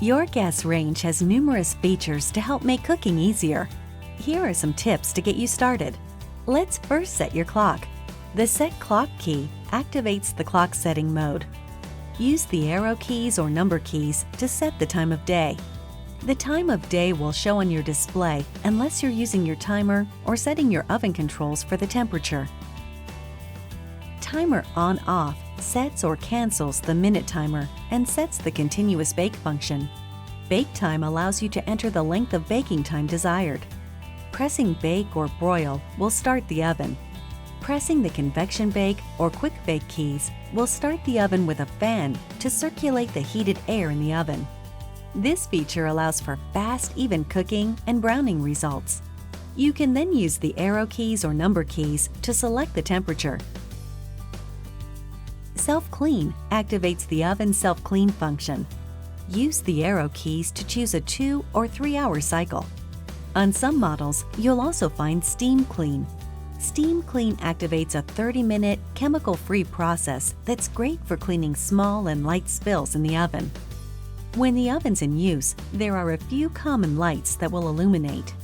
Your gas range has numerous features to help make cooking easier. Here are some tips to get you started. Let's first set your clock. The Set Clock key activates the clock setting mode. Use the arrow keys or number keys to set the time of day. The time of day will show on your display unless you're using your timer or setting your oven controls for the temperature. Timer on/off sets or cancels the minute timer and sets the continuous bake function. Bake time allows you to enter the length of baking time desired. Pressing bake or broil will start the oven. Pressing the convection bake or quick bake keys will start the oven with a fan to circulate the heated air in the oven. This feature allows for fast, even cooking and browning results. You can then use the arrow keys or number keys to select the temperature. Self-Clean activates the oven's self-clean function. Use the arrow keys to choose a 2 or 3 hour cycle. On some models, you'll also find Steam Clean. Steam Clean activates a 30-minute, chemical-free process that's great for cleaning small and light spills in the oven. When the oven's in use, there are a few common lights that will illuminate.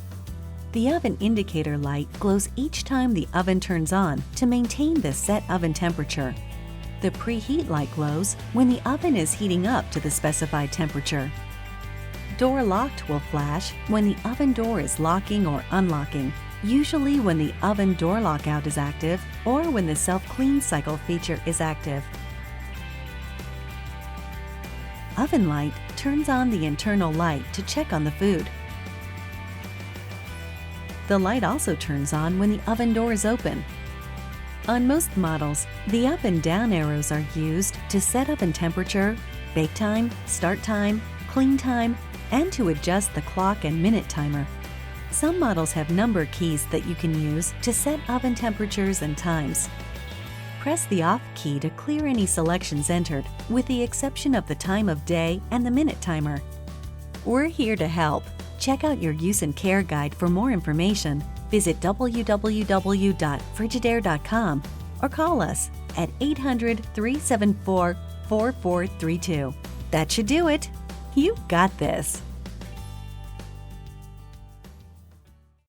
The oven indicator light glows each time the oven turns on to maintain the set oven temperature. The preheat light glows when the oven is heating up to the specified temperature. Door locked will flash when the oven door is locking or unlocking, usually when the oven door lockout is active or when the self-clean cycle feature is active. Oven light turns on the internal light to check on the food. The light also turns on when the oven door is open. On most models, the up and down arrows are used to set oven temperature, bake time, start time, clean time, and to adjust the clock and minute timer. Some models have number keys that you can use to set oven temperatures and times. Press the off key to clear any selections entered, with the exception of the time of day and the minute timer. We're here to help. Check out your use and care guide for more information. Visit www.frigidaire.com or call us at 800-374-4432. That should do it. You got this.